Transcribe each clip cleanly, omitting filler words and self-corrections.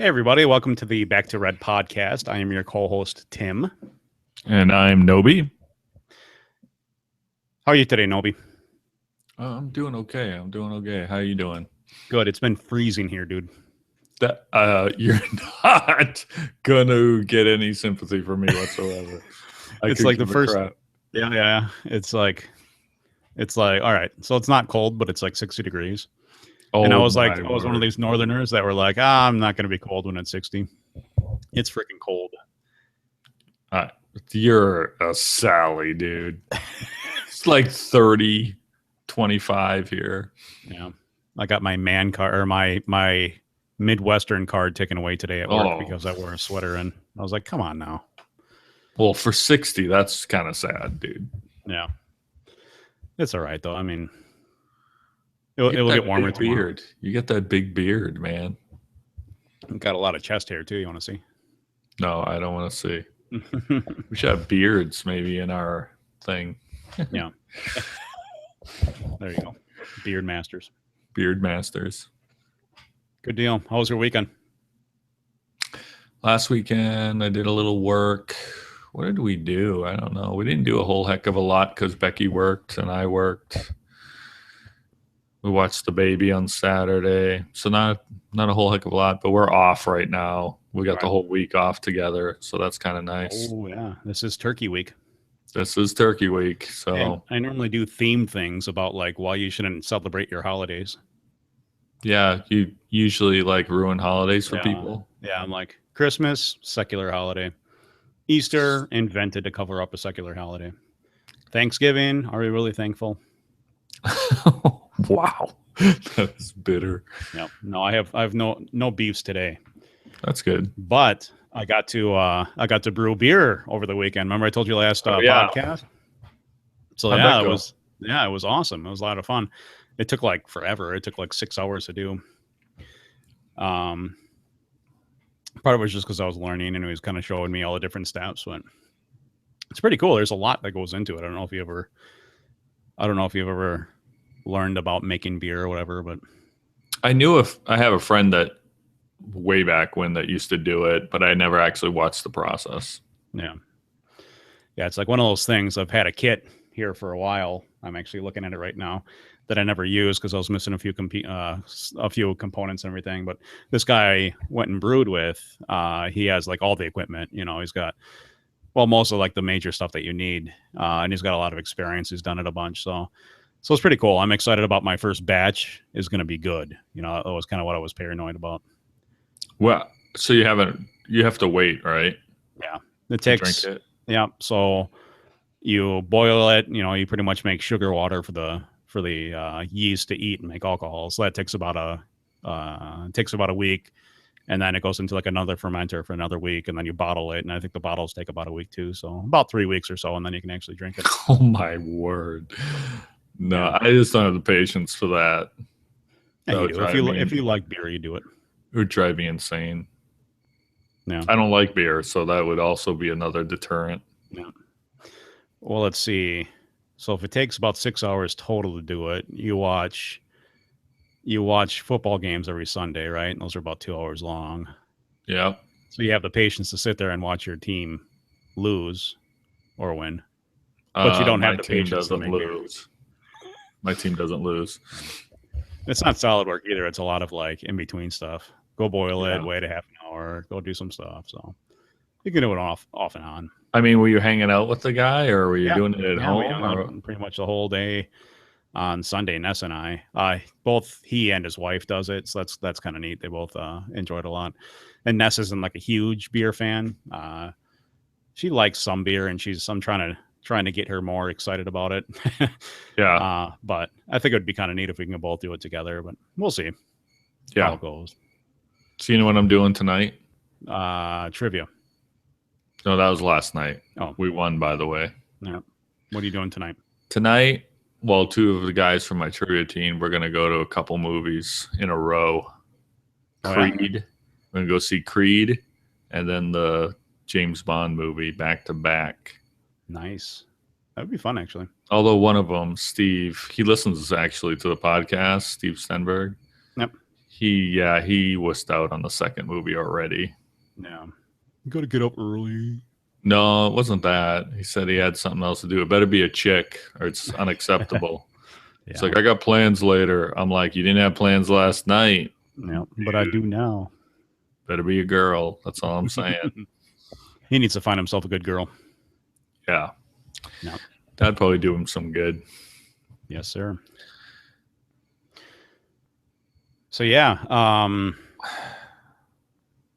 Hey, everybody. Welcome to the Back to Red podcast. I am your co-host, Tim. And I'm Nobe. How are you today, Nobe? I'm doing okay. How you doing? Good. It's been freezing here, dude. That you're not gonna get any sympathy from me whatsoever. It's like the first. Yeah. It's like, all right. So it's not cold, but it's like 60 degrees. Oh, and I was one of these northerners that were like, I'm not going to be cold when it's 60. It's freaking cold. You're a Sally, dude. It's like 30, 25 here. Yeah. I got my man card or my Midwestern card taken away today at work because I wore a sweater, and I was like, come on now. Well, for 60, that's kind of sad, dude. Yeah. It's all right, though. I mean, it'll get warmer tomorrow. Beard. You get that big beard, man. Got a lot of chest hair, too. You want to see? No, I don't want to see. We should have beards maybe in our thing. Yeah. There you go. Beard Masters. Beard Masters. Good deal. How was your weekend? Last weekend, I did a little work. What did we do? I don't know. We didn't do a whole heck of a lot because Becky worked and I worked. We watched the baby on Saturday. So not a whole heck of a lot, but we're off right now. We got the whole week off together. So that's kind of nice. Oh, yeah. This is Turkey Week. This is Turkey Week. So and I normally do theme things about like why you shouldn't celebrate your holidays. Yeah. You usually like ruin holidays for people. Yeah. I'm like Christmas, secular holiday. Easter, invented to cover up a secular holiday. Thanksgiving, are we really thankful? Wow. That is bitter. Yeah. No, I have no beefs today. That's good. But I got to brew beer over the weekend. Remember I told you last podcast? So it was awesome. It was a lot of fun. It took like forever. It took like 6 hours to do. Part of it was just because I was learning and he was kind of showing me all the different steps, but it's pretty cool. There's a lot that goes into it. I don't know if you've ever learned about making beer or whatever, but I have a friend that way back when that used to do it, but I never actually watched the process. Yeah. It's like one of those things. I've had a kit here for a while. I'm actually looking at it right now that I never used because I was missing a few components and everything. But this guy went and brewed with. He has like all the equipment. He's got most of like the major stuff that you need, and he's got a lot of experience. He's done it a bunch, so it's pretty cool. I'm excited about my first batch is going to be good. That was kind of what I was paranoid about. Well, so you have to wait, right? Yeah, it takes. Drink it. Yeah, so you boil it. You pretty much make sugar water for the yeast to eat and make alcohol. So that takes about a week, and then it goes into like another fermenter for another week, and then you bottle it. And I think the bottles take about a week too, so about 3 weeks or so, and then you can actually drink it. Oh my word! No, I just don't have the patience for that. Yeah, you do. If you like beer, you do it. It would drive me insane. Yeah, I don't like beer, so that would also be another deterrent. Yeah. Well, let's see. So if it takes about 6 hours total to do it, you watch football games every Sunday, right? And those are about 2 hours long. Yeah. So you have the patience to sit there and watch your team lose or win, but you don't have the patience to lose. My team doesn't lose. It's not solid work either. It's a lot of like in between stuff. Go boil it, wait a half an hour, go do some stuff. So you can do it off and on. I mean, were you hanging out with the guy, or were you doing it at home? We hung out pretty much the whole day on Sunday. Ness and I, both he and his wife does it, so that's kind of neat. They both enjoyed it a lot. And Ness isn't like a huge beer fan. She likes some beer, and I'm trying to get her more excited about it. Yeah. But I think it would be kind of neat if we can both do it together. But we'll see. Yeah. How it goes. So you know what I'm doing tonight? Trivia. No, that was last night. Oh, we won, by the way. Yeah. What are you doing tonight? Tonight, well, two of the guys from my trivia team, we're going to go to a couple movies in a row. Creed. Yeah. We're going to go see Creed and then the James Bond movie back to back. Nice. That would be fun, actually. Although one of them, Steve, he listens actually to the podcast, Steve Stenberg. Yep. He wussed out on the second movie already. Yeah. You got to get up early. No, it wasn't that. He said he had something else to do. It better be a chick or it's unacceptable. Yeah. It's like, I got plans later. I'm like, you didn't have plans last night. Yeah, but I do now. Better be a girl. That's all I'm saying. He needs to find himself a good girl. Yeah. No. That'd probably do him some good. Yes, sir. So, yeah. Come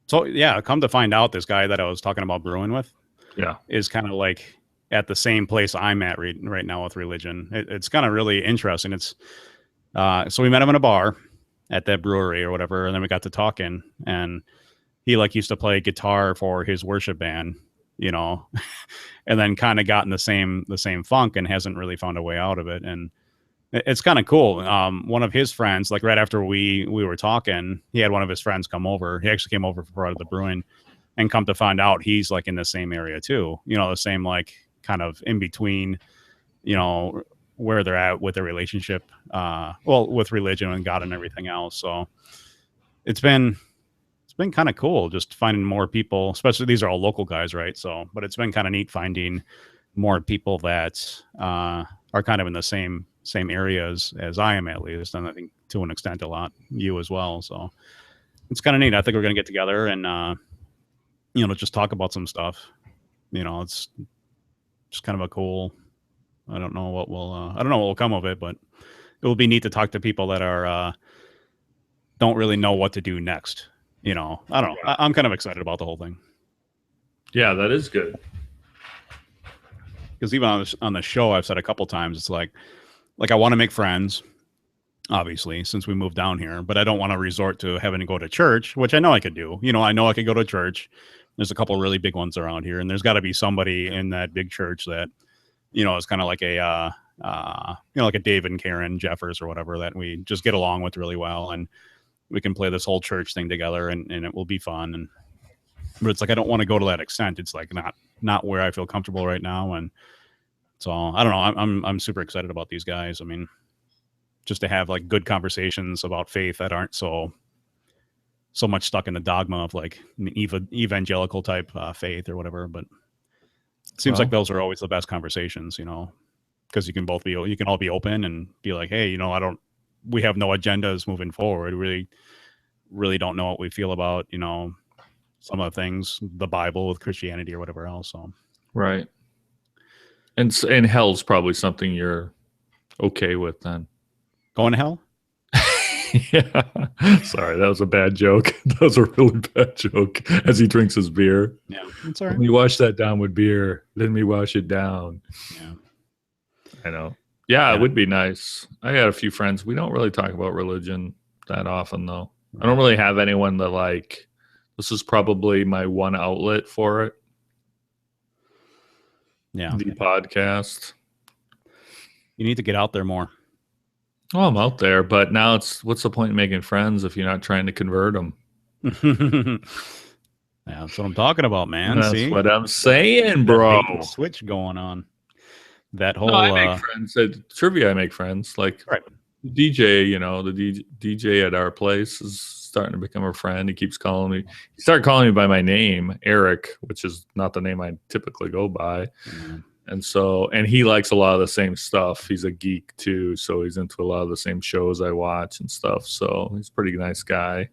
to find out, this guy that I was talking about brewing with is kind of like at the same place I'm at right now with religion. It's kind of really interesting. It's so we met him in a bar at that brewery or whatever, and then we got to talking, and he like used to play guitar for his worship band, you know, and then kind of got in the same funk and hasn't really found a way out of it. And it's kind of cool. One of his friends, like right after we were talking, he had one of his friends come over. He actually came over for part of the brewing, and come to find out he's like in the same area too, you know, the same like kind of in between, you know, where they're at with their relationship, with religion and God and everything else. So it's been kind of cool just finding more people, especially these are all local guys, right? So, but it's been kind of neat finding more people that are kind of in the same areas as I am, at least, and I think to an extent a lot you as well. So it's kind of neat. I think we're gonna get together and you know, just talk about some stuff. You know, it's just kind of a cool. I don't know what will come of it, but it will be neat to talk to people that are don't really know what to do next. You know, I don't know. I'm kind of excited about the whole thing. Yeah, that is good. Because even on the show, I've said a couple times, it's like I want to make friends, obviously, since we moved down here, but I don't want to resort to having to go to church, which I know I could do. You know, I know I could go to church. There's a couple really big ones around here, and there's got to be somebody in that big church that, you know, is kind of like a, you know, like a Dave and Karen Jeffers or whatever that we just get along with really well, and we can play this whole church thing together, and it will be fun. But it's like I don't want to go to that extent. It's like not where I feel comfortable right now, and so I don't know. I'm super excited about these guys. I mean, just to have like good conversations about faith that aren't so much stuck in the dogma of like an evangelical type faith or whatever. But it seems like those are always the best conversations, you know, because you can all be open and be like, hey, you know, we have no agendas moving forward. We really don't know what we feel about, you know, some of the things, the Bible with Christianity or whatever else. So. Right. And hell's probably something you're okay with then. Going to hell? Yeah. Sorry, that was a bad joke. That was a really bad joke as he drinks his beer. Yeah, it's all right. Let me wash that down with beer. Let me wash it down. Yeah. I know. Yeah, it would be nice. I got a few friends. We don't really talk about religion that often, though. I don't really have anyone that like, this is probably my one outlet for it. Yeah. The podcast. You need to get out there more. Oh, I'm out there, but now what's the point in making friends if you're not trying to convert them? Yeah, that's what I'm talking about, man. That's what I'm saying, bro. Switch going on. That whole. No, I make friends. At trivia, I make friends. Like DJ, you know, the DJ at our place is starting to become a friend. He keeps calling me. He started calling me by my name, Eric, which is not the name I typically go by. Mm-hmm. And he likes a lot of the same stuff. He's a geek too, so he's into a lot of the same shows I watch and stuff. So he's a pretty nice guy.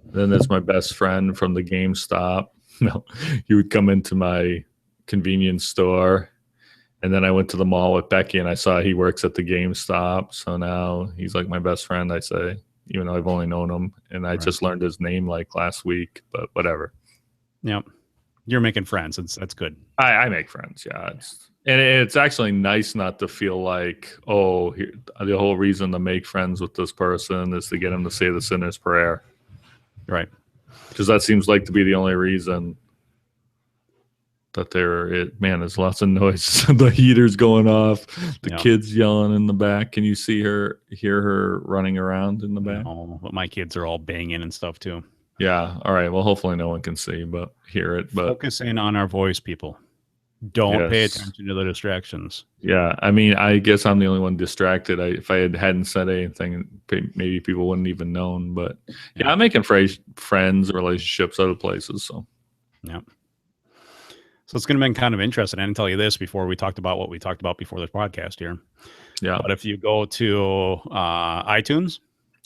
Then there's my best friend from the GameStop. No, he would come into my convenience store, and then I went to the mall with Becky, and I saw he works at the GameStop. So now he's like my best friend, I say, even though I've only known him, and I just learned his name like last week. But whatever. Yep. You're making friends. That's good. I make friends, yeah. It's actually nice not to feel like, the whole reason to make friends with this person is to get him to say the sinner's prayer. Right. Because that seems like to be the only reason that man, there's lots of noise. The heater's going off. The kids yelling in the back. Can you hear her running around in the back? Oh, but my kids are all banging and stuff too. Yeah. All right. Well, hopefully no one can see, but hear it. But focus in on our voice, people. Don't pay Yes. attention to the distractions. Yeah. I mean, I guess I'm the only one distracted. If I hadn't said anything, maybe people wouldn't even known. But yeah, I'm making friends, relationships, other places. So yeah. So it's going to be kind of interesting. I didn't tell you this before we talked about what we talked about before this podcast here. yeah. But if you go to iTunes,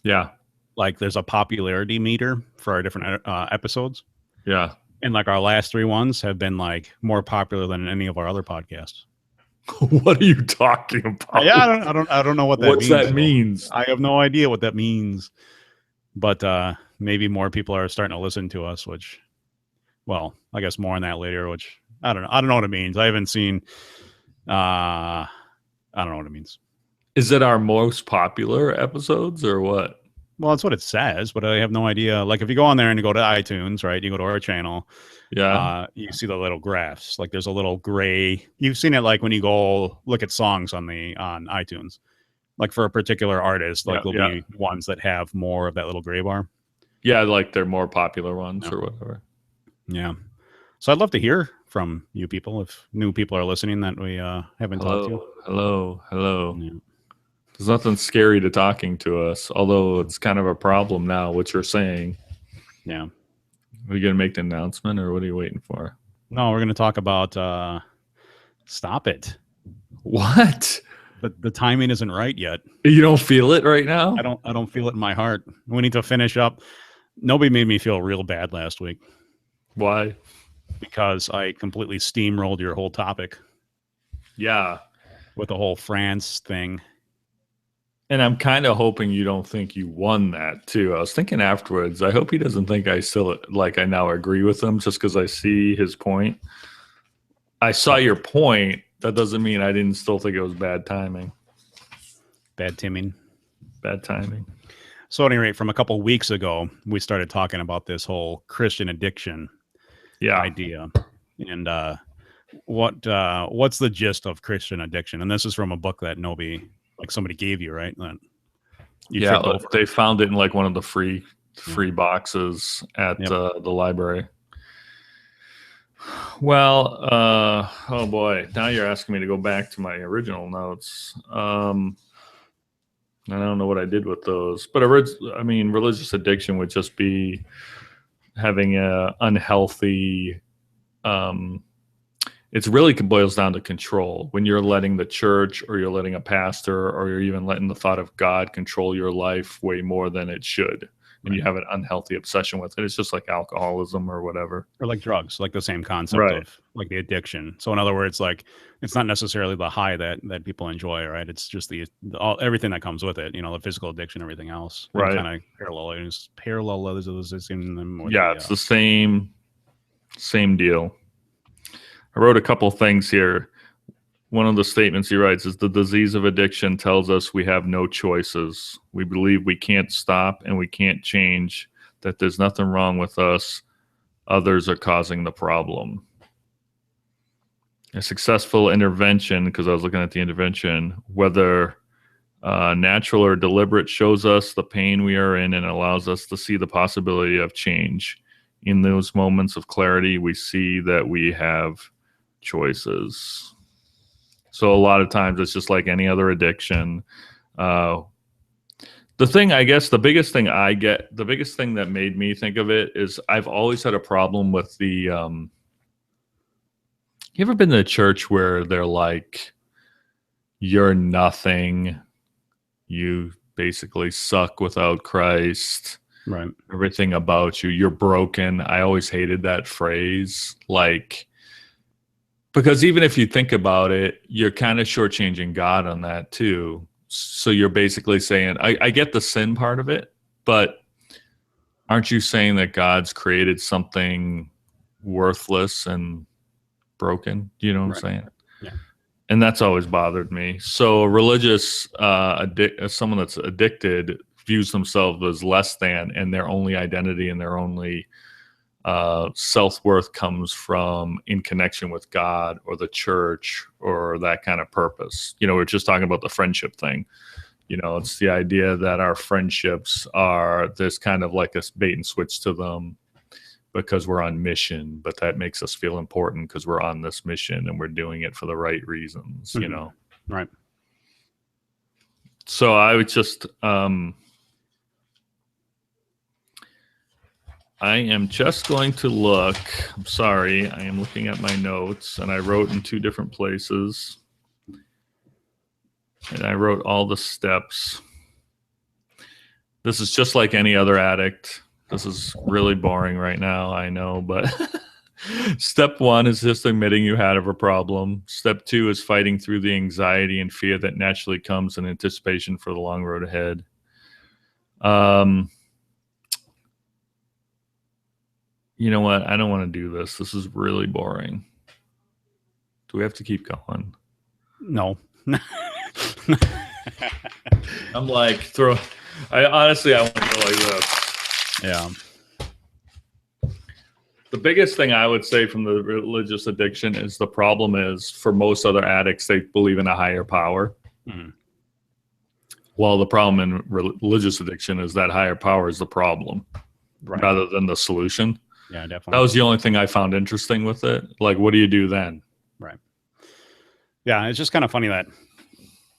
Yeah. like there's a popularity meter for our different episodes. Yeah. And like our last 3 ones have been like more popular than any of our other podcasts. What are you talking about? Yeah, I don't know what that What's means. that means? I have no idea what that means. But maybe more people are starting to listen to us, which, well, I guess more on that later, which I don't know. I don't know what it means. I haven't seen I don't know what it means. Is it our most popular episodes or what? Well, that's what it says, but I have no idea. Like if you go on there and you go to iTunes, right? You go to our channel. Yeah. You see the little graphs. Like there's a little gray. You've seen it like when you go look at songs on iTunes. Like for a particular artist, like there'll be ones that have more of that little gray bar. Yeah, like they're more popular ones or whatever. Yeah. So I'd love to hear from you people if new people are listening that we haven't talked to. Hello. Yeah. There's nothing scary to talking to us, although it's kind of a problem now, what you're saying. Yeah. Are you going to make the announcement or what are you waiting for? No, we're going to talk about stop it. What? But the timing isn't right yet. You don't feel it right now? I don't feel it in my heart. We need to finish up. Nobody made me feel real bad last week. Why? Because I completely steamrolled your whole topic. Yeah. With the whole France thing. And I'm kind of hoping you don't think you won that too. I was thinking afterwards, I hope he doesn't think I still I now agree with him just because I see his point. I saw your point. That doesn't mean I didn't still think it was bad timing. Bad timing. Bad timing. So at any rate, from a couple weeks ago, we started talking about this whole Christian addiction idea. And what's the gist of Christian addiction? And this is from a book that Nobe, like somebody gave you, right? That you they found it in like one of the free boxes at the library. Well, oh boy, now you're asking me to go back to my original notes. I don't know what I did with those, but religious addiction would just be having a unhealthy. It's really boils down to control. When you're letting the church or you're letting a pastor or you're even letting the thought of God control your life way more than it should. And you have an unhealthy obsession with it. It's just like alcoholism or whatever. Or like drugs, like the same concept of like the addiction. So in other words, like it's not necessarily the high that people enjoy, right? It's just everything that comes with it, the physical addiction, everything else. Right. Kind of parallelism them with it's the same deal. I wrote a couple things here. One of the statements he writes is the disease of addiction tells us we have no choices. We believe we can't stop and we can't change, that there's nothing wrong with us. Others are causing the problem. A successful intervention, because I was looking at the intervention, whether natural or deliberate, shows us the pain we are in and allows us to see the possibility of change. In those moments of clarity, we see that we have choices. So a lot of times it's just like any other addiction. The biggest thing that made me think of it is I've always had a problem with the, you ever been to a church where they're like, you're nothing, you basically suck without Christ, right? Everything about you're broken. I always hated that phrase. Because even if you think about it, you're kind of shortchanging God on that too. So you're basically saying, I get the sin part of it, but aren't you saying that God's created something worthless and broken? You know what I'm saying? Yeah. And that's always bothered me. So a religious, someone that's addicted views themselves as less than, and their only identity and their only self-worth comes from in connection with God or the church or that kind of purpose. We're just talking about the friendship thing. It's the idea that our friendships are, there's kind of like a bait and switch to them. because we're on mission, but that makes us feel important because we're on this mission and we're doing it for the right reasons, you know? Right. So I would just, I am just going to look. I'm sorry. I am looking at my notes, and I wrote in 2 different places. And I wrote all the steps. This is just like any other addict. This is really boring right now, I know, but step 1 is just admitting you had a problem. Step 2 is fighting through the anxiety and fear that naturally comes in anticipation for the long road ahead. You know what? I don't want to do this. This is really boring. Do we have to keep going? No. I'm like, I honestly want to go like this. Yeah. The biggest thing I would say from the religious addiction is the problem is for most other addicts, they believe in a higher power. Mm-hmm. Well, the problem in religious addiction is that higher power is the problem rather than the solution. Yeah, definitely. That was the only thing I found interesting with it. Like, what do you do then? Right. Yeah, it's just kind of funny that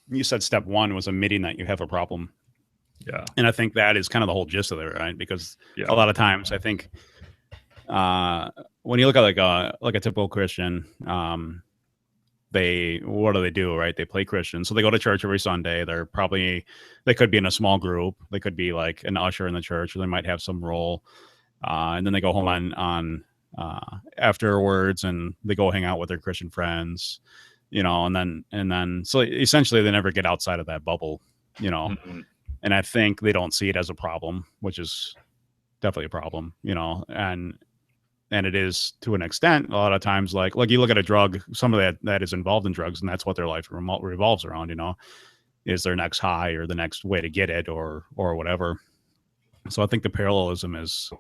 you said step 1 was admitting that you have a problem. Yeah. And I think that is kind of the whole gist of it, right? Because a lot of times I think when you look at like a typical Christian, what do they do, right? They play Christian. So they go to church every Sunday. They could be in a small group. They could be like an usher in the church, or they might have some role. And then they go home on afterwards, and they go hang out with their Christian friends, you know, and then so essentially they never get outside of that bubble, you know. Mm-hmm. And I think they don't see it as a problem, which is definitely a problem, you know, and it is to an extent a lot of times, like you look at a drug, somebody that is involved in drugs, and that's what their life revolves around, you know, is their next high or the next way to get it or whatever. So I think the parallelism is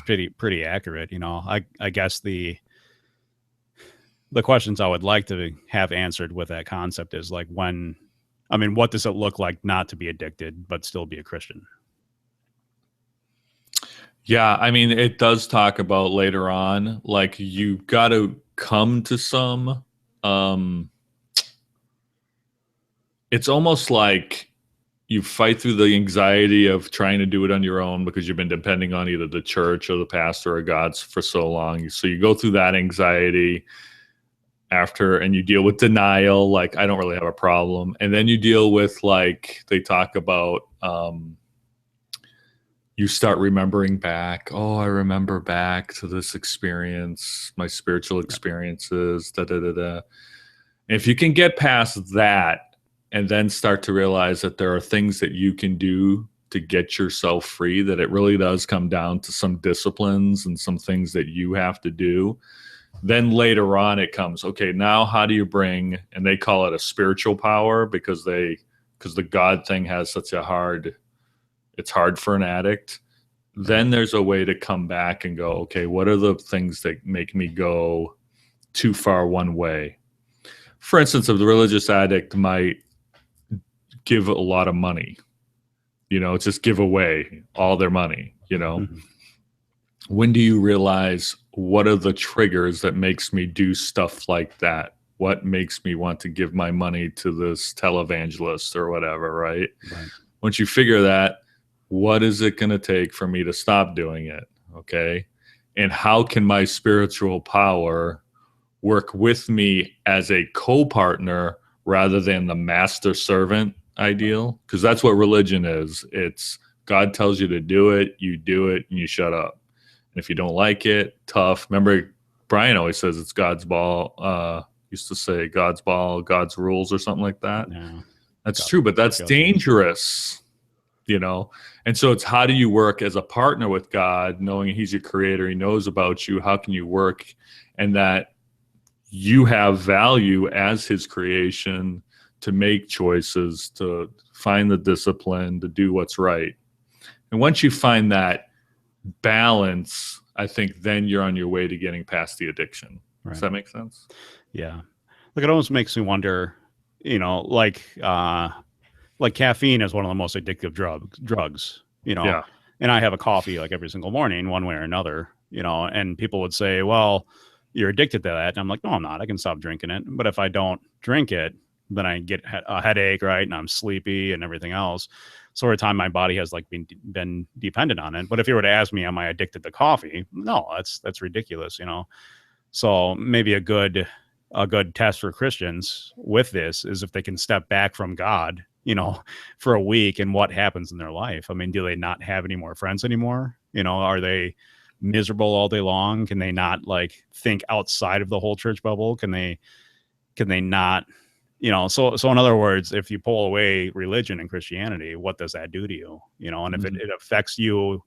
pretty accurate. You know, I guess the questions I would like to have answered with that concept is like, what does it look like not to be addicted, but still be a Christian? Yeah. I mean, it does talk about later on, like you got to come to some, it's almost like you fight through the anxiety of trying to do it on your own because you've been depending on either the church or the pastor or God for so long. So you go through that anxiety and you deal with denial, like I don't really have a problem. And then you deal with, like they talk about, you start remembering back. Oh, I remember back to this experience, my spiritual experiences, And if you can get past that, and then start to realize that there are things that you can do to get yourself free, that it really does come down to some disciplines and some things that you have to do. Then later on it comes, okay, now how do you bring, and they call it a spiritual power because the God thing has such it's hard for an addict. Then there's a way to come back and go, okay, what are the things that make me go too far one way? For instance, if the religious addict might give a lot of money, you know, just give away all their money, you know. Mm-hmm. When do you realize what are the triggers that makes me do stuff like that? What makes me want to give my money to this televangelist or whatever, right? Once you figure that, what is it going to take for me to stop doing it? Okay. And how can my spiritual power work with me as a co-partner rather than the master servant ideal? Because that's what religion is. It's God tells you to do it, and you shut up. And if you don't like it, tough. Remember, Brian always says it's God's ball. Used to say God's ball, God's rules or something like that. Yeah. That's true, but that's dangerous, you know? And so it's how do you work as a partner with God, knowing he's your creator, he knows about you. How can you work and that you have value as his creation to make choices, to find the discipline, to do what's right. And once you find that balance, I think then you're on your way to getting past the addiction. Right. Does that make sense? Yeah. Look, it almost makes me wonder, you know, like caffeine is one of the most addictive drugs, you know, and I have a coffee like every single morning, one way or another. and people would say, well, you're addicted to that. And I'm like, no, I'm not. I can stop drinking it. But if I don't drink it, then I get a headache, right? And I'm sleepy and everything else. So over time, my body has like been dependent on it. But if you were to ask me, am I addicted to coffee? No, that's ridiculous, So maybe a good test for Christians with this is if they can step back from God, for a week, and what happens in their life. I mean, do they not have any more friends anymore? Are they miserable all day long? Can they not like think outside of the whole church bubble? Can they not, so in other words, if you pull away religion and Christianity, what does that do to you? And if it affects you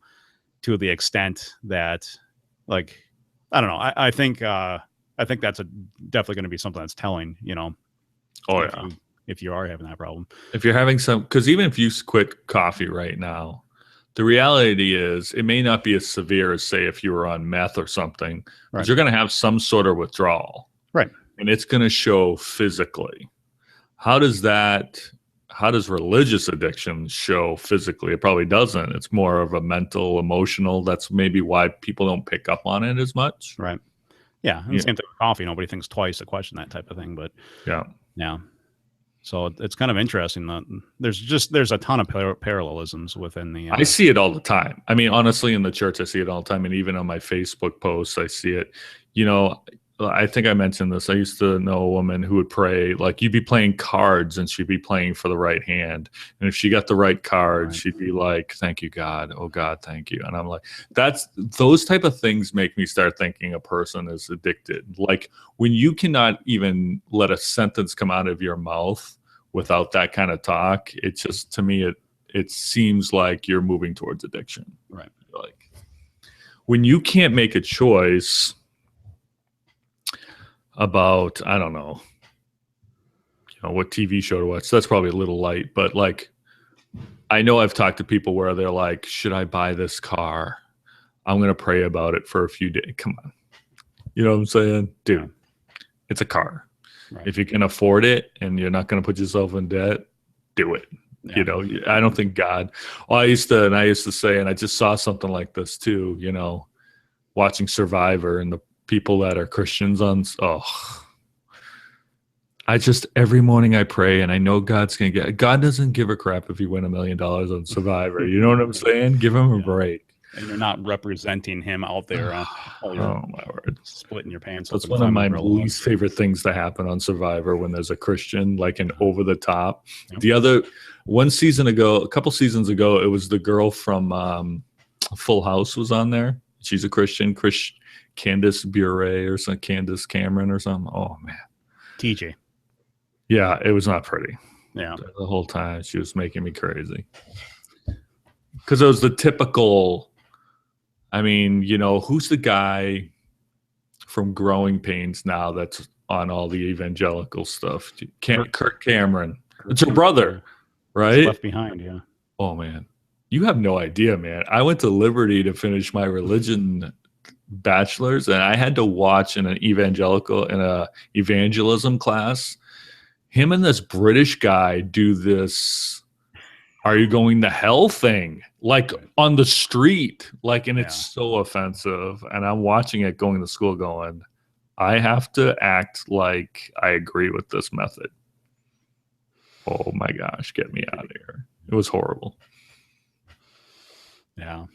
to the extent that, like, I don't know, I think that's definitely going to be something that's telling, Oh yeah. If you are having that problem. If you're having because even if you quit coffee right now, the reality is it may not be as severe as, say, if you were on meth or something, but you're going to have some sort of withdrawal. Right. And it's going to show physically. How does religious addiction show physically? It probably doesn't. It's more of a mental, emotional. That's maybe why people don't pick up on it as much. Right. Yeah. And same thing with coffee. Nobody thinks twice to question that type of thing. But yeah. So it's kind of interesting that there's a ton of parallelisms within the. I see it all the time. I mean, honestly, in the church, I see it all the time, and even on my Facebook posts, I see it. I think I mentioned this. I used to know a woman who would pray, like, you'd be playing cards and she'd be playing for the right hand. And if she got the right card, she'd be like, thank you, God. Oh, God, thank you. And I'm like, those type of things make me start thinking a person is addicted. Like, when you cannot even let a sentence come out of your mouth without that kind of talk, it just, to me, it seems like you're moving towards addiction. Right. Like, when you can't make a choice about, I don't know, what TV show to watch. That's probably a little light, but like, I know I've talked to people where they're like, should I buy this car? I'm going to pray about it for a few days. Come on. You know what I'm saying? Dude, it's a car. Right. If you can afford it and you're not going to put yourself in debt, do it. Yeah. I don't think God, I used to say, and I just saw something like this too, watching Survivor and the people that are Christians every morning I pray, and I know God doesn't give a crap if you win $1 million on Survivor. You know what I'm saying? Give him a break. And you're not representing him out there. Oh my word. Splitting your pants. That's one of my least favorite things to happen on Survivor, when there's a Christian, like an over the top. Yep. The other a couple seasons ago, it was the girl from Full House was on there. She's a Christian, Candace Bure or some Candace Cameron or something. Oh man. TJ. Yeah, it was not pretty. Yeah. The whole time she was making me crazy. Because it was the typical, I mean, who's the guy from Growing Pains now that's on all the evangelical stuff? Kirk Cameron. It's her brother, right? Left Behind, yeah. Oh man. You have no idea, man. I went to Liberty to finish my religion bachelor's, and I had to watch in an evangelism class, him and this British guy do this "are you going to hell" thing, like on the street, like, and it's so offensive. And I'm watching it going to school going, I have to act like I agree with this method. Oh my gosh, get me out of here. It was horrible. Yeah.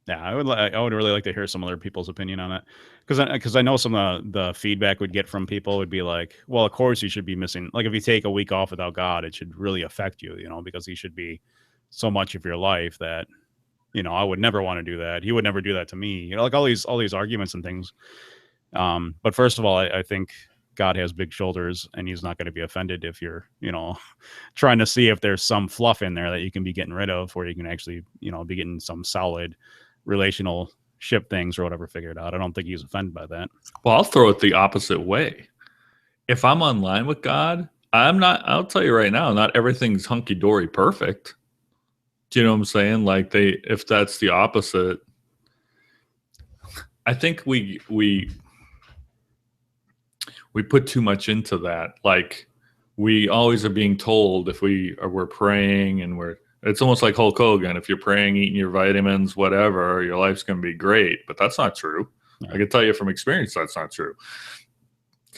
Yeah, I would really like to hear some other people's opinion on it, because I know some of the feedback we'd get from people would be like, well, of course you should be missing, like, if you take a week off without God, it should really affect you, because he should be so much of your life that, I would never want to do that. He would never do that to me, like all these arguments and things. But first of all, I think God has big shoulders, and he's not going to be offended if you're, trying to see if there's some fluff in there that you can be getting rid of, or you can actually, be getting some solid relational ship things or whatever figured out. I don't think he's offended by that. Well, I'll throw it the opposite way. If I'm online with God, I'll tell you right now, not everything's hunky-dory perfect. Do you know what I'm saying? Like, if that's the opposite, I think we put too much into that. Like, we always are being told, if we're praying and we're It's almost like Hulk Hogan. If you're praying, eating your vitamins, whatever, your life's going to be great. But that's not true. Yeah. I can tell you from experience that's not true.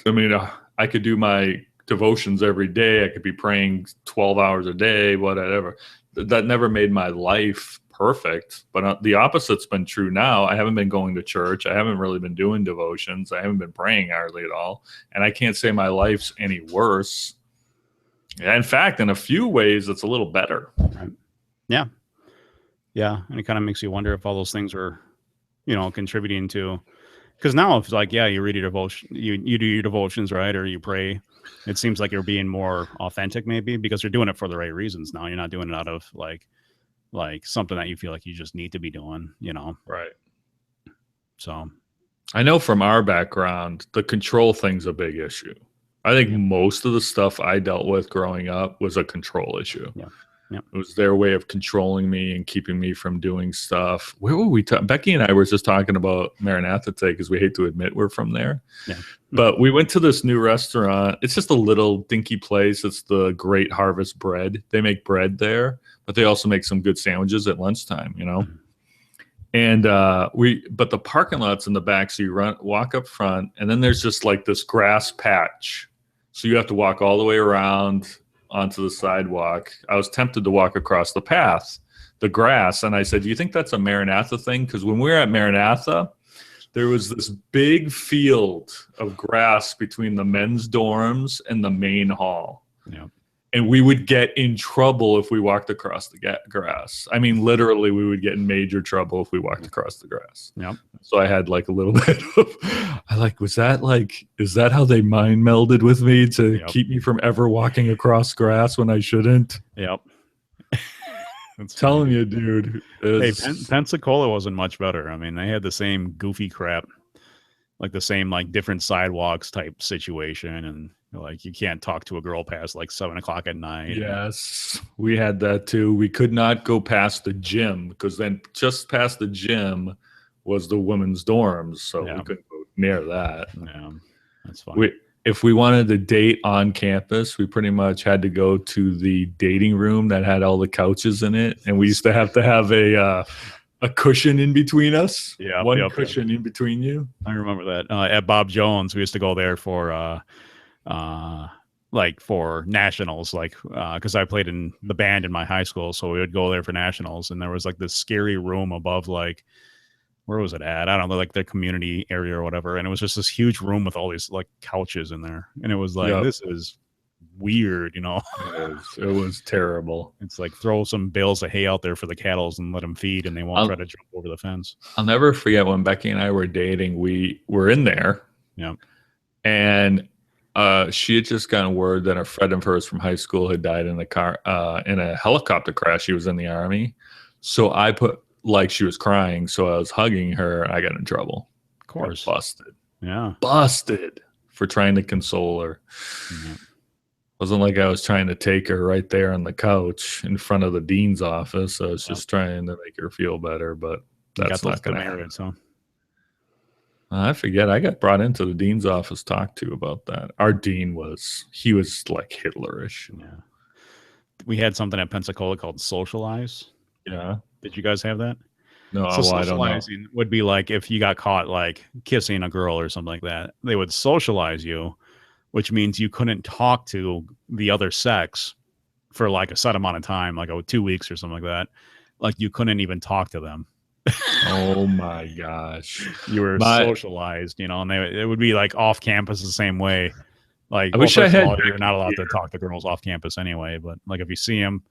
I mean, I could do my devotions every day. I could be praying 12 hours a day, whatever. That never made my life perfect. But the opposite's been true now. I haven't been going to church. I haven't really been doing devotions. I haven't been praying hardly at all. And I can't say my life's any worse. In fact, in a few ways, it's a little better. Right. Yeah. Yeah. And it kind of makes you wonder if all those things are, contributing to, because now it's like, yeah, you read your devotion, you do your devotions, right? Or you pray. It seems like you're being more authentic maybe because you're doing it for the right reasons now. You're not doing it out of like something that you feel like you just need to be doing, Right. So I know from our background, the control thing's a big issue. I think most of the stuff I dealt with growing up was a control issue. Yeah. It was their way of controlling me and keeping me from doing stuff. Where were we? Becky and I were just talking about Maranatha today because we hate to admit we're from there. Yeah. But we went to this new restaurant. It's just a little dinky place. It's the Great Harvest Bread. They make bread there, but they also make some good sandwiches at lunchtime, Mm-hmm. And but the parking lot's in the back, so you walk up front, and then there's just like this grass patch. So you have to walk all the way around onto the sidewalk. I was tempted to walk across the path, the grass, and I said, do you think that's a Maranatha thing? Because when we were at Maranatha, there was this big field of grass between the men's dorms and the main hall. Yeah. And we would get in trouble if we walked across the grass. I mean, literally, we would get in major trouble if we walked across the grass. Yeah. So I had like a little bit of, is that how they mind melded with me to keep me from ever walking across grass when I shouldn't? Yep. Telling you, dude. Hey, Pensacola wasn't much better. I mean, they had the same goofy crap, like the same like different sidewalks type situation, and like you can't talk to a girl past like 7:00 at night. Yes, we had that too. We could not go past the gym because then just past the gym was the women's dorms, so we couldn't go near that. Yeah, that's fine. If we wanted to date on campus, we pretty much had to go to the dating room that had all the couches in it, and we used to have a cushion in between us. Yeah, one cushion in between you. I remember that at Bob Jones. We used to go there for like for nationals, like because I played in the band in my high school, so we would go there for nationals, and there was like this scary room above, like where was it at? I don't know, like their community area or whatever, and it was just this huge room with all these like couches in there, and it was like this is weird, It was terrible. It's like throw some bales of hay out there for the cattle and let them feed, and they won't try to jump over the fence. I'll never forget when Becky and I were dating. We were in there, and she had just gotten word that a friend of hers from high school had died in a helicopter crash. She was in the Army. So I she was crying. So I was hugging her. I got in trouble. Of course. Busted. Yeah. Busted for trying to console her. Yeah. Wasn't like I was trying to take her right there on the couch in front of the dean's office. I was just trying to make her feel better, but that's not going to happen. So. I forget. I got brought into the dean's office, talked to about that. Our dean was like Hitlerish. Yeah. We had something at Pensacola called Socialize. Yeah. Did you guys have that? No, so socializing I don't know. Would be like if you got caught like kissing a girl or something like that, they would socialize you, which means you couldn't talk to the other sex for like a set amount of time, like 2 weeks or something like that. Like you couldn't even talk to them. Oh my gosh. You were socialized, and it would be like off campus the same way. Like, I wish I had. You're not allowed to talk to girls off campus anyway, but like if you see them,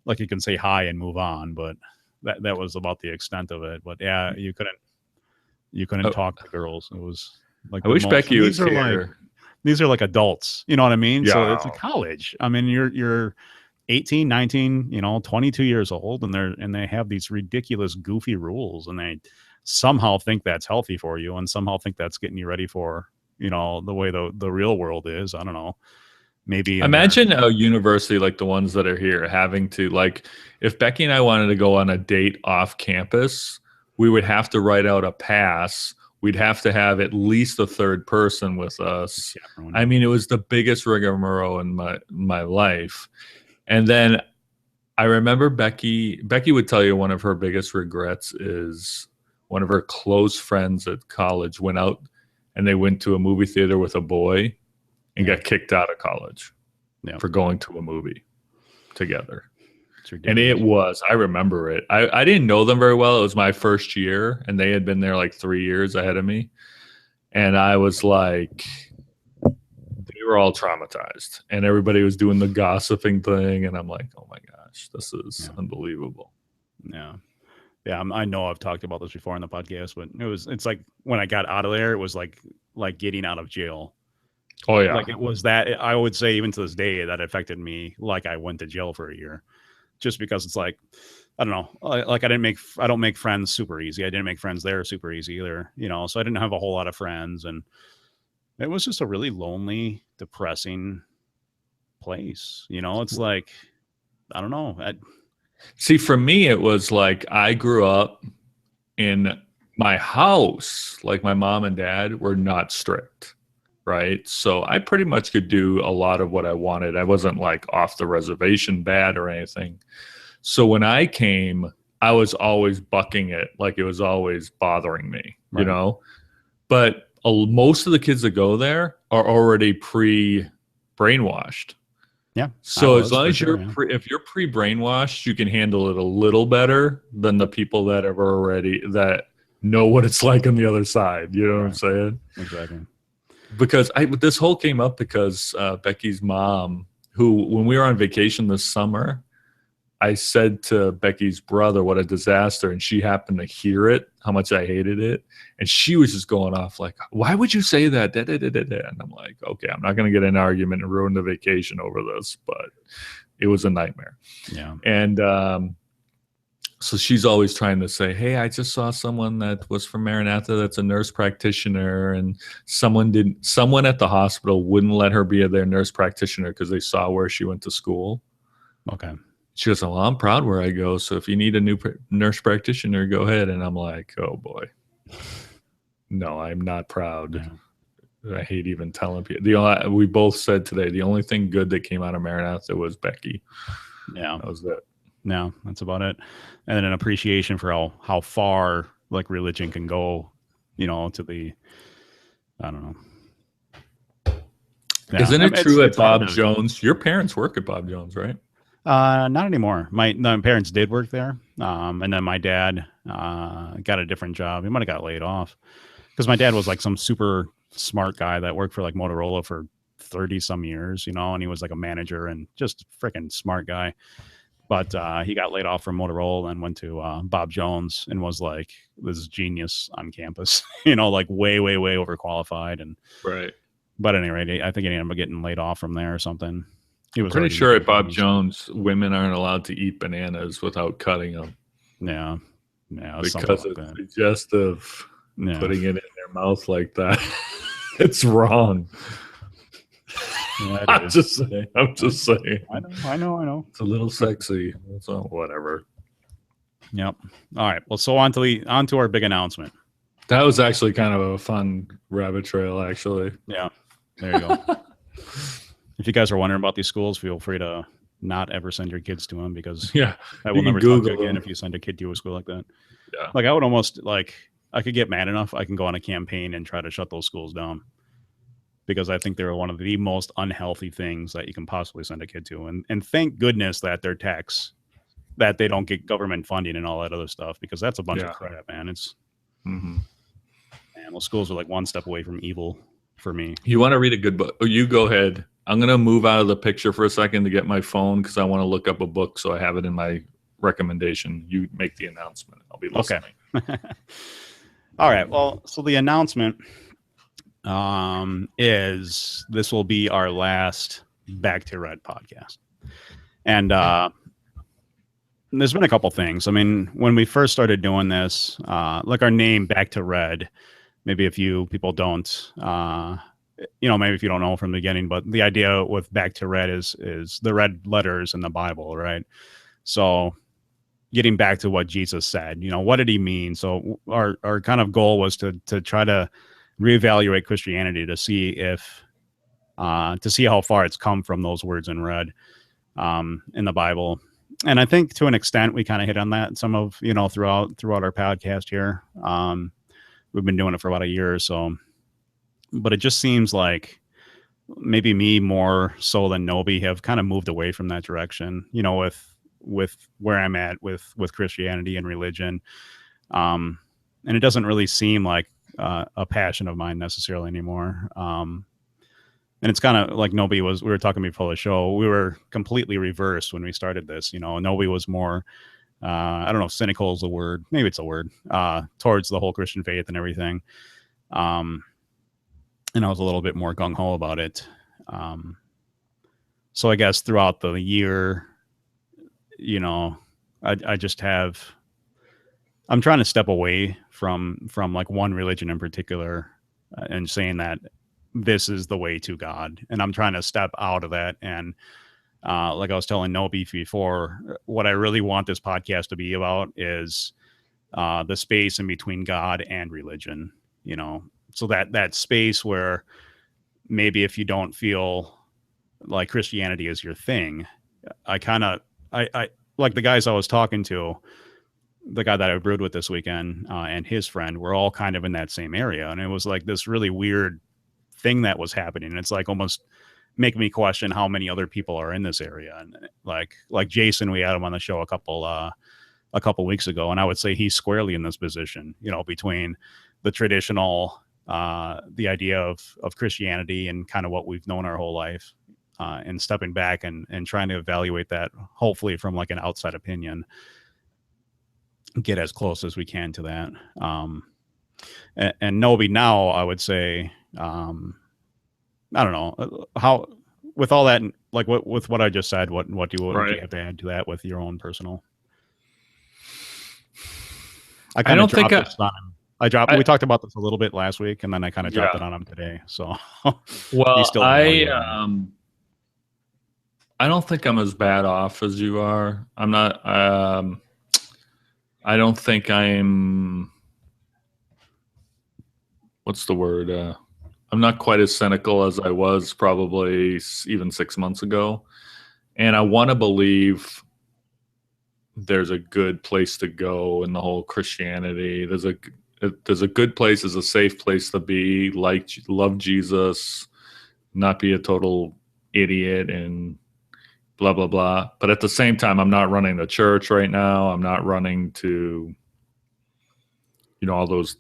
like you can say hi and move on, but that was about the extent of it. But yeah, you couldn't talk to girls. It was like, I wish Becky was here. These are like adults, you know what I mean? Yeah. So it's a college. I mean, you're 18, 19, 22 years old, and they have these ridiculous, goofy rules, and they somehow think that's healthy for you, and somehow think that's getting you ready for, the way the real world is. I don't know. Maybe imagine a university like the ones that are here having to, like, if Becky and I wanted to go on a date off campus, we would have to write out a pass. We'd have to have at least a third person with us. I mean, it was the biggest rigmarole in my life. And then I remember Becky would tell you one of her biggest regrets is one of her close friends at college went out and they went to a movie theater with a boy and got kicked out of college for going to a movie together. And I remember it. I didn't know them very well. It was my first year and they had been there like 3 years ahead of me. And I was like, they were all traumatized and everybody was doing the gossiping thing. And I'm like, oh my gosh, this is unbelievable. Yeah. Yeah. I know I've talked about this before on the podcast, but it's like when I got out of there, it was like getting out of jail. Oh yeah. Like it was that, I would say even to this day that affected me. Like I went to jail for a year just because it's like, I don't know, like I don't make friends super easy. I didn't make friends there super easy either, so I didn't have a whole lot of friends, and it was just a really lonely, depressing place. It's like, I don't know. See, for me, it was like I grew up in my house. Like my mom and dad were not strict, right? So I pretty much could do a lot of what I wanted. I wasn't like off the reservation bad or anything. So when I came, I was always bucking it. Like it was always bothering me, Right. But most of the kids that go there are already pre-brainwashed. Yeah. So as long as if you're pre-brainwashed, you can handle it a little better than the people that have already that know what it's like on the other side. You know what I'm saying? Exactly. Because this whole came up because Becky's mom, who when we were on vacation this summer, I said to Becky's brother what a disaster, and she happened to hear it, how much I hated it, and she was just going off like, why would you say that? And I'm like, okay, I'm not going to get in an argument and ruin the vacation over this, but it was a nightmare. Yeah. And so she's always trying to say, hey, I just saw someone that was from Maranatha that's a nurse practitioner, and someone at the hospital wouldn't let her be their nurse practitioner because they saw where she went to school. Okay. She goes, well, I'm proud where I go. So if you need a new nurse practitioner, go ahead. And I'm like, oh, boy. No, I'm not proud. Yeah. I hate even telling people. We both said today, the only thing good that came out of Maranatha was Becky. Yeah. That was it. No, that's about it. And then an appreciation for how far like religion can go, to the, I don't know. Yeah. Isn't it true at Bob Jones? Your parents work at Bob Jones, right? Not anymore. My parents did work there. And then my dad got a different job. He might have got laid off because my dad was like some super smart guy that worked for like Motorola for 30 some years, and he was like a manager and just freaking smart guy. But he got laid off from Motorola and went to Bob Jones and was like this genius on campus, like way, way, way overqualified. And right. But anyway, I think he ended up getting laid off from there or something. He was pretty sure at Bob Jones, women aren't allowed to eat bananas without cutting them. Yeah. Because it's suggestive putting it in their mouth like that. It's wrong. Yeah, I'm just saying. I know. It's a little sexy. So whatever. Yep. All right. Well, so on to our big announcement. That was actually kind of a fun rabbit trail, actually. Yeah. There you go. If you guys are wondering about these schools, feel free to not ever send your kids to them because I will never talk to you again if you send a kid to a school like that. Yeah. Like I would almost I could get mad enough. I can go on a campaign and try to shut those schools down because I think they're one of the most unhealthy things that you can possibly send a kid to. And thank goodness that they're tax, that they don't get government funding and all that other stuff because that's a bunch of crap, man. It's man, those schools are like one step away from evil for me. You want to read a good book? Oh, you go ahead. I'm going to move out of the picture for a second to get my phone because I want to look up a book so I have it in my recommendation. You make the announcement. I'll be listening. Okay. All right. Well, so the announcement is this will be our last Back to Red podcast. And there's been a couple things. I mean, when we first started doing this, like our name Back to Red, maybe a few people don't, maybe if you don't know from the beginning, but the idea with Back to Red is the red letters in the Bible, right? So getting back to what Jesus said, what did he mean? So our kind of goal was to try to reevaluate Christianity to see if to see how far it's come from those words in red in the Bible. And I think to an extent we kind of hit on that some of, throughout our podcast here. We've been doing it for about a year or so, but it just seems like maybe me more so than Nobe have kind of moved away from that direction, with where I'm at with Christianity and religion. And it doesn't really seem like a passion of mine necessarily anymore. And it's kind of like we were talking before the show, we were completely reversed when we started this. Nobe was more, I don't know if cynical is a word, maybe it's a word, towards the whole Christian faith and everything. And I was a little bit more gung-ho about it. So I guess throughout the year, I just I'm trying to step away from like one religion in particular and saying that this is the way to God. And I'm trying to step out of that. And like I was telling Nobe before, what I really want this podcast to be about is the space in between God and religion, so that space where maybe if you don't feel like Christianity is your thing, I like the guys I was talking to, the guy that I brewed with this weekend and his friend, were all kind of in that same area. And it was like this really weird thing that was happening. And it's like almost making me question how many other people are in this area. And like Jason, we had him on the show a couple weeks ago, and I would say he's squarely in this position, between the traditional, the idea of Christianity and kind of what we've known our whole life, and stepping back and trying to evaluate that, hopefully from like an outside opinion, get as close as we can to that. And Nobe now, I would say, I don't know how, with all that, like with what I just said, what do you have to add to that with your own personal? I don't think we talked about this a little bit last week, and then I kind of dropped it on him today. So, well, I don't think I'm as bad off as you are. I'm not. I don't think I'm. What's the word? I'm not quite as cynical as I was probably even 6 months ago, and I want to believe there's a good place to go in the whole Christianity. There's a good place, there's a safe place to be, love Jesus, not be a total idiot and blah, blah, blah. But at the same time, I'm not running the church right now. I'm not running to, all those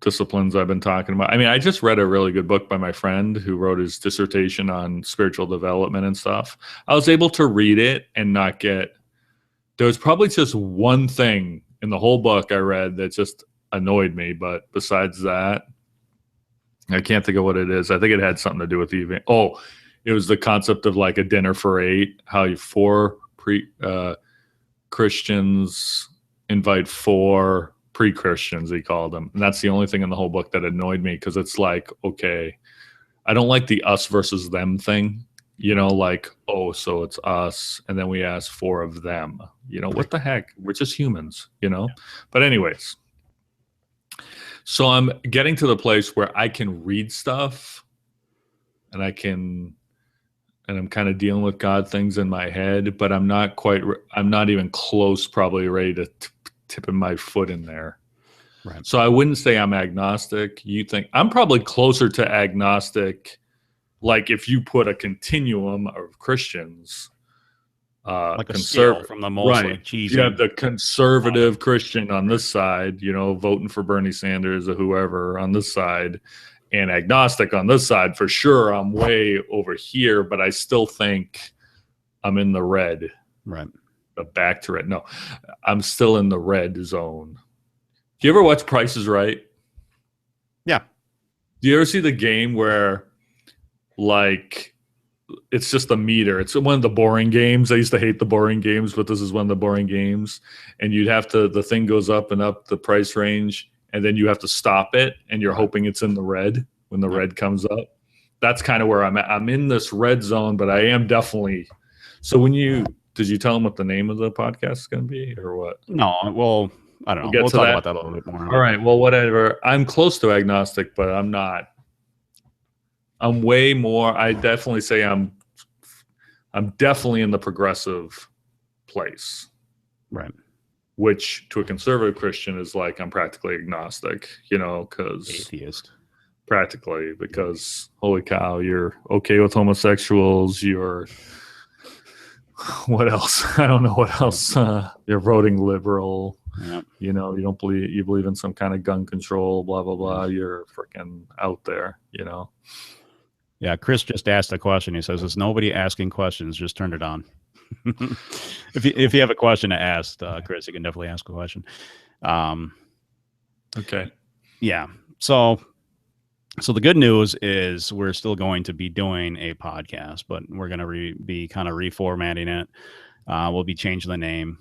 disciplines I've been talking about. I mean, I just read a really good book by my friend who wrote his dissertation on spiritual development and stuff. I was able to read it and not get, there was probably just one thing in the whole book I read that just annoyed me. But besides that, I can't think of what it is. I think it had something to do with it was the concept of like a dinner for 8, how 4 Christians invite 4 pre-Christians, he called them. And that's the only thing in the whole book that annoyed me, because it's like, okay, I don't like the us versus them thing. Like, so it's us, and then we ask 4 of them. What the heck? We're just humans, But anyways, so I'm getting to the place where I can read stuff, and I'm kind of dealing with God things in my head, but I'm not even close, probably ready to tipping my foot in there. Right. So I wouldn't say I'm agnostic. You think I'm probably closer to agnostic. Like if you put a continuum of Christians, like a scale from the most like cheesy. You have the conservative Christian on this side, voting for Bernie Sanders or whoever on this side, and agnostic on this side. For sure, I'm way over here, but I still think I'm in the red. Right. Back to red. No, I'm still in the red zone. Do you ever watch Price is Right? Yeah. Do you ever see the game where, like, it's just a meter? It's one of the boring games. I used to hate the boring games, but this is one of the boring games. And you'd have to, the thing goes up and up the price range, and then you have to stop it, and you're hoping it's in the red when the red comes up. That's kind of where I'm at. I'm in this red zone, but I am definitely. So did you tell them what the name of the podcast is going to be, or what? No, well, I don't know. We'll talk about that a little bit more. All right. Well, whatever. I'm close to agnostic, but I'm not. I'm way more. I definitely say I'm definitely in the progressive place. Right. Which to a conservative Christian is like, I'm practically agnostic, because Atheist. Practically, because holy cow, you're okay with homosexuals. You're what else? I don't know what else. You're voting liberal. Yeah. You believe in some kind of gun control, blah, blah, blah. You're freaking out there, Yeah. Chris just asked a question. He says, "There's nobody asking questions. Just turn it on." If you have a question to ask, Chris, you can definitely ask a question. Okay. Yeah. So the good news is we're still going to be doing a podcast, but we're going to be kind of reformatting it. We'll be changing the name,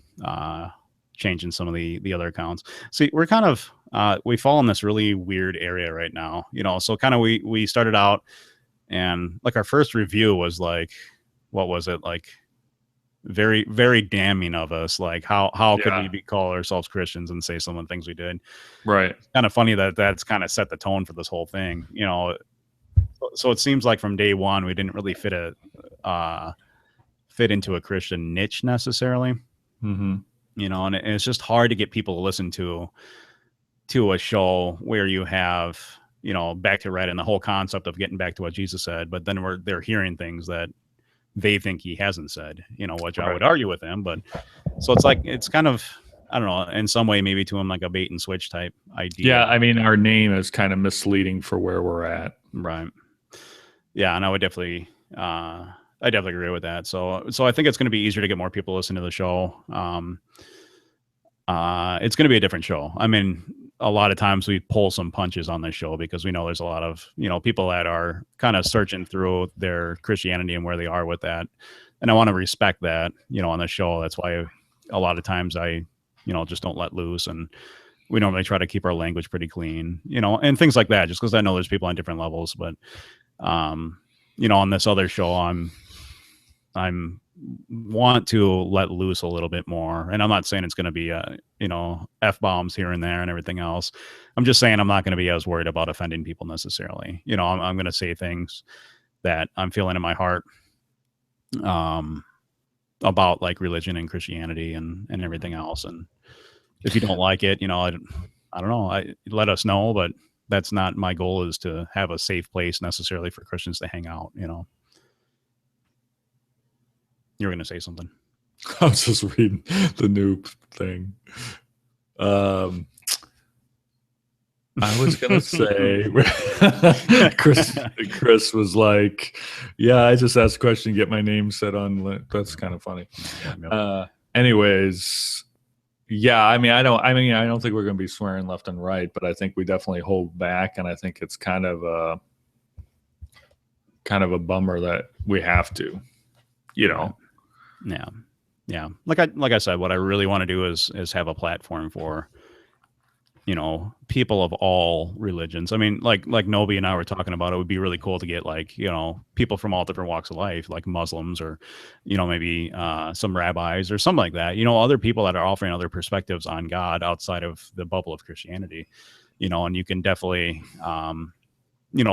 changing some of the other accounts. See, we're kind of we fall in this really weird area right now, So kind of we started out, and like our first review was like, what was it like? Very, very damning of us. Like how could we call ourselves Christians and say some of the things we did? Right. It's kind of funny that's kind of set the tone for this whole thing, So it seems like from day one we didn't really fit into a Christian niche necessarily. Mm-hmm. And it's just hard to get people to listen to a show where you have back to right and the whole concept of getting back to what Jesus said, but then they're hearing things that they think he hasn't said, which I would argue with him. But so it's kind of, I don't know, in some way, maybe to him like a bait and switch type idea. Yeah. I mean, our name is kind of misleading for where we're at. Right. Yeah. And I would definitely agree with that. So I think it's going to be easier to get more people to listen to the show. It's going to be a different show. I mean, a lot of times we pull some punches on this show because we know there's a lot of, people that are kind of searching through their Christianity and where they are with that. And I want to respect that, on the show. That's why a lot of times I, just don't let loose, and we normally try to keep our language pretty clean, and things like that, just because I know there's people on different levels. But, on this other show, I'm want to let loose a little bit more. And I'm not saying it's going to be, F-bombs here and there and everything else. I'm just saying I'm not going to be as worried about offending people necessarily. I'm going to say things that I'm feeling in my heart about like religion and Christianity and everything else. And if you don't like it, I don't know, let us know, but that's not my goal, is to have a safe place necessarily for Christians to hang out, You were going to say something. I was just reading the new thing. I was going to say, Chris was like, yeah, I just asked a question, get my name said on. That's kind of funny. Anyways, yeah, I don't think we're going to be swearing left and right, but I think we definitely hold back. And I think it's kind of a bummer that we have to, Yeah. Like I said, what I really want to do is have a platform for, people of all religions. I mean, like Nobe and I were talking about, it would be really cool to get like, people from all different walks of life, like Muslims or, maybe some rabbis or something like that, other people that are offering other perspectives on God outside of the bubble of Christianity, and you can definitely,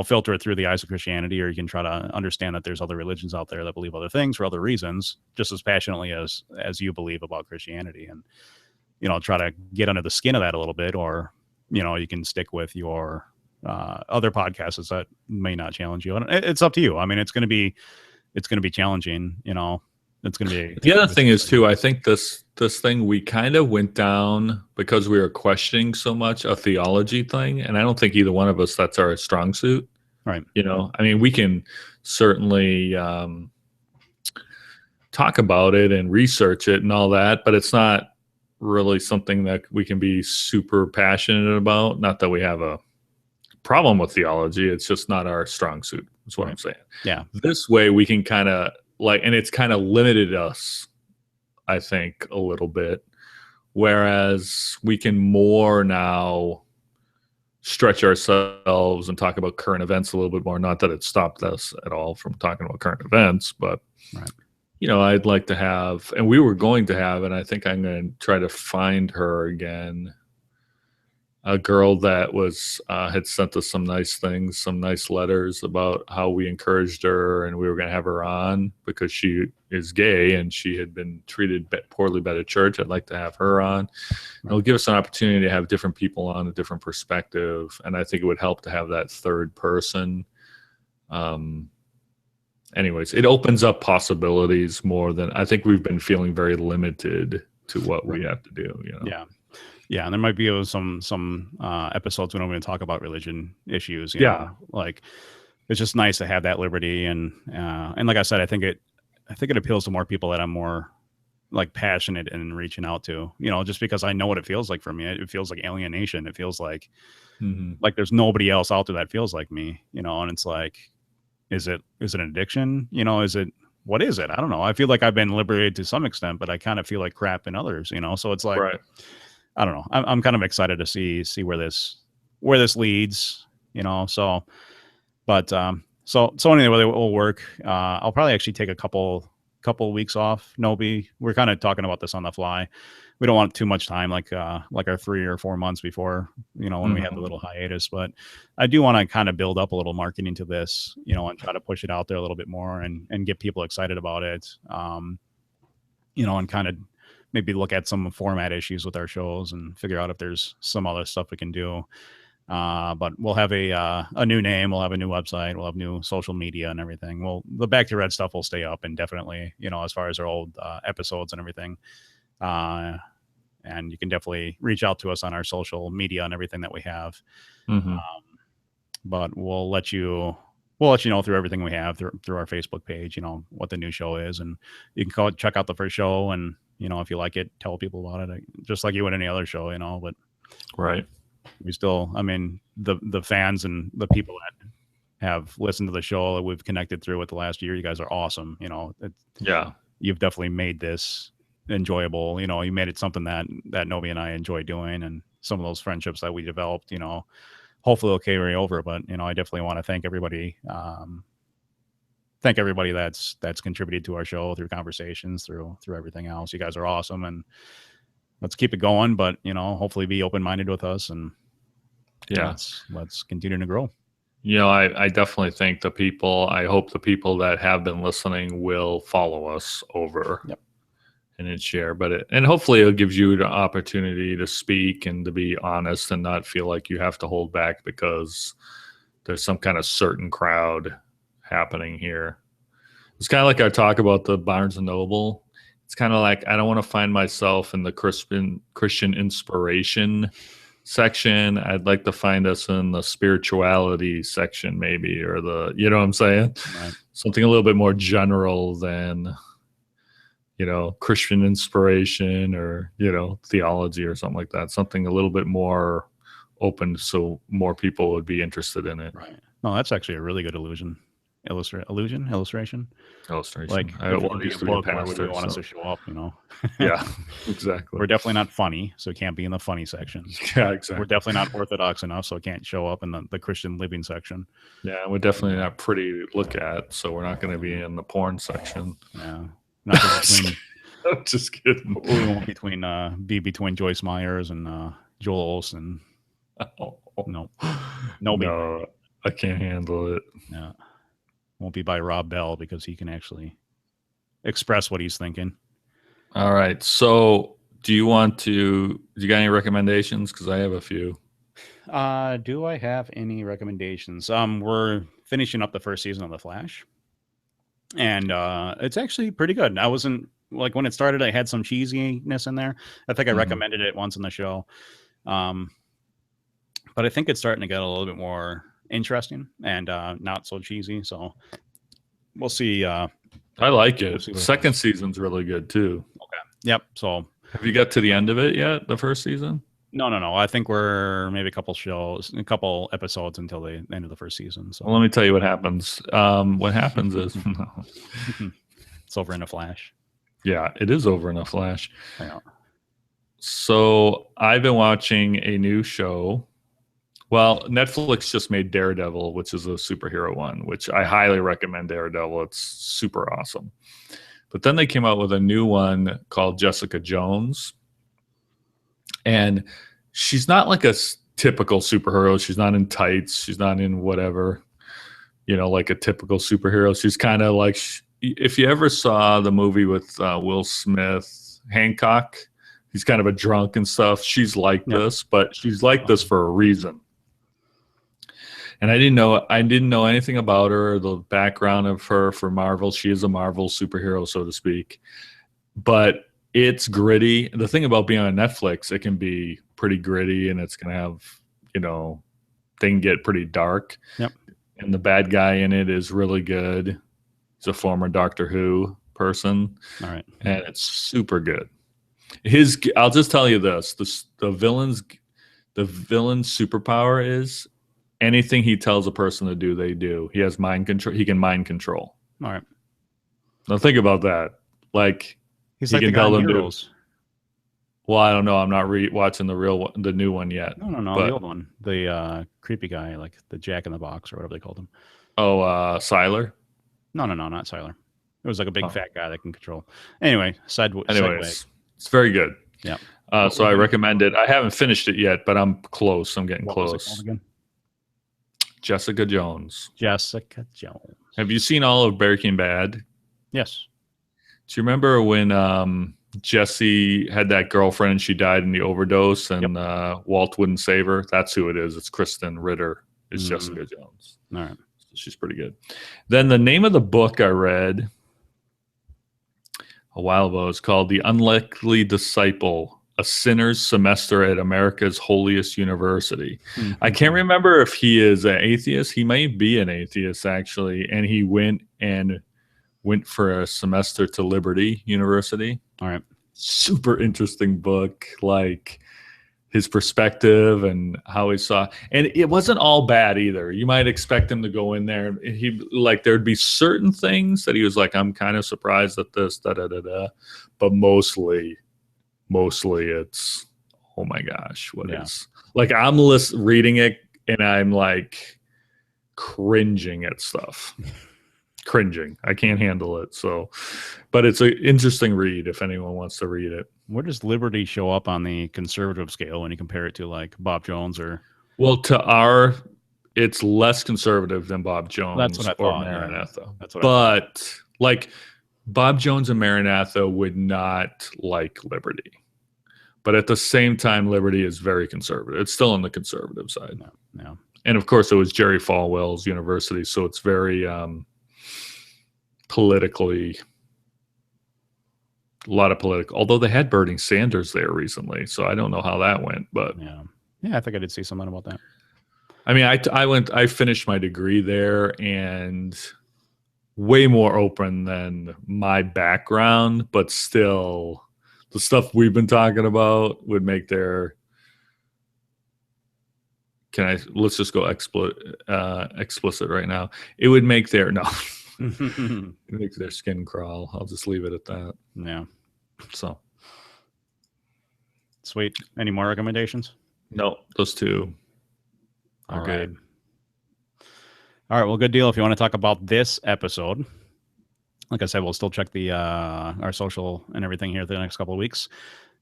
filter it through the eyes of Christianity, or you can try to understand that there's other religions out there that believe other things for other reasons, just as passionately as you believe about Christianity, and, try to get under the skin of that a little bit, or, you can stick with your other podcasts that may not challenge you. And it's up to you. I mean, it's going to be challenging, it's going to be. The other thing is too, I think this thing, we kind of went down because we were questioning so much a theology thing. And I don't think either one of us, that's our strong suit. Right. I mean, we can certainly talk about it and research it and all that, but it's not really something that we can be super passionate about. Not that we have a problem with theology. It's just not our strong suit. That's what I'm saying. Yeah. This way we can kind of and it's kind of limited us, I think, a little bit. Whereas we can more now stretch ourselves and talk about current events a little bit more. Not that it stopped us at all from talking about current events, but right. I'd like to have, and we were going to have, and I think I'm going to try to find her again. a girl that was had sent us some nice things, some nice letters about how we encouraged her and we were going to have her on because she is gay and she had been treated poorly by the church. I'd like to have her on. It'll give us an opportunity to have different people on, a different perspective, and I think it would help to have that third person. Anyways, it opens up possibilities more than I think we've been feeling very limited to what we have to do. Yeah, and there might be some episodes we don't even talk about religion issues. You Yeah. know? Like it's just nice to have that liberty, and like I said, I think it appeals to more people that I'm more like passionate in reaching out to. You know, just because I know what it feels like for me. It feels like alienation. It feels like there's nobody else out there that feels like me. You know, and it's like, is it an addiction? You know, what is it? I don't know. I feel like I've been liberated to some extent, but I kind of feel like crap in others. You know, so it's like. Right. I don't know. I'm kind of excited to see where this leads, you know. So, but so anyway, it will work. I'll probably actually take a couple weeks off. Nobe, we're kind of talking about this on the fly. We don't want too much time, like our 3 or 4 months before, you know, when we have the little hiatus. But I do want to kind of build up a little marketing to this, you know, and try to push it out there a little bit more and get people excited about it. You know, and kind of maybe look at some format issues with our shows and figure out if there's some other stuff we can do. But we'll have a new name. We'll have a new website. We'll have new social media and everything. Well, the Back to Red stuff will stay up indefinitely, you know, as far as our old episodes and everything. And you can definitely reach out to us on our social media and everything that we have. But we'll let you know through everything we have through our Facebook page, you know, what the new show is. And you can check out the first show, and you know, if you like it, tell people about it, just like you would any other show, you know. But we still, I mean, the fans and the people that have listened to the show that we've connected through with the last year, you guys are awesome. You know, you've definitely made this enjoyable. You know, you made it something that Nobe and I enjoy doing, and some of those friendships that we developed, you know, hopefully will carry over. But you know, I definitely want to thank everybody. Thank everybody that's contributed to our show through conversations, through everything else. You guys are awesome, and let's keep it going. But you know, hopefully be open-minded with us, and let's continue to grow. You know, I definitely think I hope the people that have been listening will follow us over and share. And hopefully it gives you the opportunity to speak and to be honest and not feel like you have to hold back because there's some kind of certain crowd happening here. It's kind of like I talk about the Barnes and Noble. It's kind of like I don't want to find myself in the Christian inspiration section. I'd like to find us in the spirituality section, maybe, or you know what I'm saying? Right. Something a little bit more general than, you know, Christian inspiration or, you know, theology or something like that. Something a little bit more open so more people would be interested in it. Right. No, that's actually a really good illustration. Like I don't want to be a book, where would you want us to show up, you know? Yeah, exactly. We're definitely not funny, so it can't be in the funny section. Yeah, exactly. We're definitely not orthodox enough, so it can't show up in the Christian living section. Yeah, we're definitely not pretty to look at, so we're not going to be in the porn section. Yeah. Not between, I'm just kidding. We won't be between Joyce Myers and Joel Olsen. No, I can't handle it. Yeah, won't be by Rob Bell because he can actually express what he's thinking. All right. So, do you got any recommendations? Because I have a few. Do I have any recommendations? We're finishing up the first season of The Flash, and it's actually pretty good. I wasn't like when it started, I had some cheesiness in there. I think I recommended it once in the show. But I think it's starting to get a little bit more interesting and not so cheesy. So we'll see. I like it. Second season's really good too. Okay. Yep. So have you got to the end of it yet? The first season? No. I think we're maybe a couple episodes until the end of the first season. So well, let me tell you what happens. What happens is it's over in a flash. Yeah, it is over in a flash. Yeah. So I've been watching a new show. Well, Netflix just made Daredevil, which is a superhero one, which I highly recommend Daredevil. It's super awesome. But then they came out with a new one called Jessica Jones. And she's not like a typical superhero. She's not in tights. She's not in whatever, like a typical superhero. She's kind of like, if you ever saw the movie with Will Smith, Hancock, he's kind of a drunk and stuff. She's like this, but she's like this for a reason. And I didn't know anything about her, or the background of her for Marvel. She is a Marvel superhero, so to speak. But it's gritty. The thing about being on Netflix, it can be pretty gritty, and it's going to have, they can get pretty dark. Yep. And the bad guy in it is really good. He's a former Doctor Who person. All right. And it's super good. I'll just tell you this, the villain's superpower is anything he tells a person to do, they do. He has mind control. He can mind control. All right. Now think about that. Like, he's he like can the guy tell in them Heroes. Well, I don't know. I'm not watching the new one yet. No, the old one. The creepy guy, like the Jack in the Box or whatever they called him. Oh, Siler? No, not Siler. It was like a big fat guy that can control. Anyway, Anyways, it's very good. Yeah. So I recommend it. I haven't finished it yet, but I'm close. I'm getting What close. was it called again? Jessica Jones. Jessica Jones. Have you seen all of Breaking Bad? Yes. Do you remember when Jesse had that girlfriend and she died in the overdose and Walt wouldn't save her? That's who it is. It's Kristen Ritter. It's Jessica Jones. All right. She's pretty good. Then the name of the book I read a while ago is called The Unlikely Disciple, A Sinner's Semester at America's Holiest University. Mm-hmm. I can't remember if he is an atheist. He might be an atheist, actually. And he went for a semester to Liberty University. All right. Super interesting book, like his perspective and how he saw. And it wasn't all bad either. You might expect him to go in there. There'd be certain things that he was like, I'm kind of surprised at this, da-da-da-da. But mostly it's, oh my gosh, what is? Like, I'm reading it and I'm like cringing at stuff. I can't handle it. So, but it's an interesting read if anyone wants to read it. Where does Liberty show up on the conservative scale when you compare it to like Bob Jones or? Well, it's less conservative than Bob Jones. That's what I thought. Maranatha. Yeah. That's what but like Bob Jones and Maranatha would not like Liberty. But at the same time, Liberty is very conservative. It's still on the conservative side. Yeah. And of course, it was Jerry Falwell's university, so it's very politically, a lot of political. Although they had Bernie Sanders there recently, so I don't know how that went. But yeah, I think I did see something about that. I mean, I finished my degree there, and way more open than my background, but still, the stuff we've been talking about would make their. Let's just go explicit right now. It would make their it makes their skin crawl. I'll just leave it at that. Yeah. So sweet. Any more recommendations? No, those two are good. All right. Well, good deal. If you want to talk about this episode, like I said, we'll still check the our social and everything here for the next couple of weeks.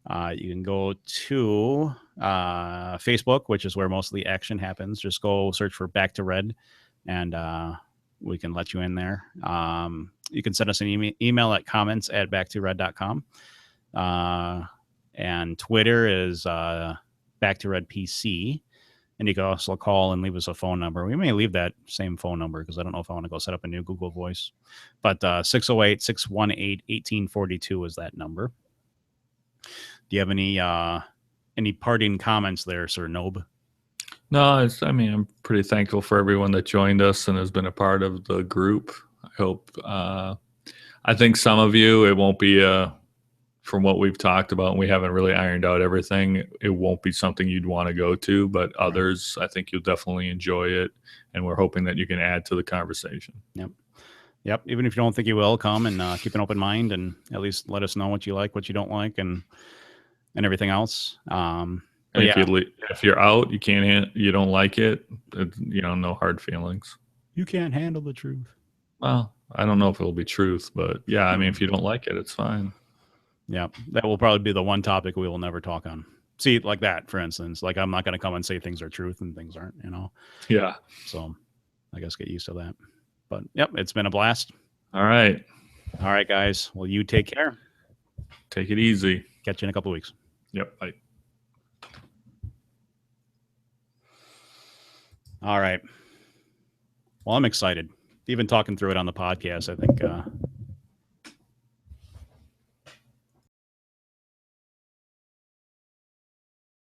You can go to Facebook, which is where most of the action happens. Just go search for Back to Red, and we can let you in there. You can send us an email at comments@backtored.com. And Twitter is Back to Red PC. And you can also call and leave us a phone number. We may leave that same phone number because I don't know if I want to go set up a new Google Voice. But 608-618-1842 is that number. Do you have any parting comments there, Sir Nobe? No, I'm pretty thankful for everyone that joined us and has been a part of the group. I hope, I think some of you, it won't be, from what we've talked about, and we haven't really ironed out everything, it won't be something you'd want to go to, but others, I think you'll definitely enjoy it. And we're hoping that you can add to the conversation. Yep. Even if you don't think you will, come and keep an open mind and at least let us know what you like, what you don't like, and everything else. If you're out, you don't like it, no hard feelings. You can't handle the truth. Well, I don't know if it'll be truth, but yeah, if you don't like it, it's fine. Yeah, that will probably be the one topic we will never talk on. see, like that, for instance, like I'm not going to come and say things are truth and things aren't, Yeah. So I guess get used to that. But yep, it's been a blast. All right. All right, guys. Well, you take care. Take it easy. Catch you in a couple of weeks. Yep. Bye. All right. Well, I'm excited. Even talking through it on the podcast, I think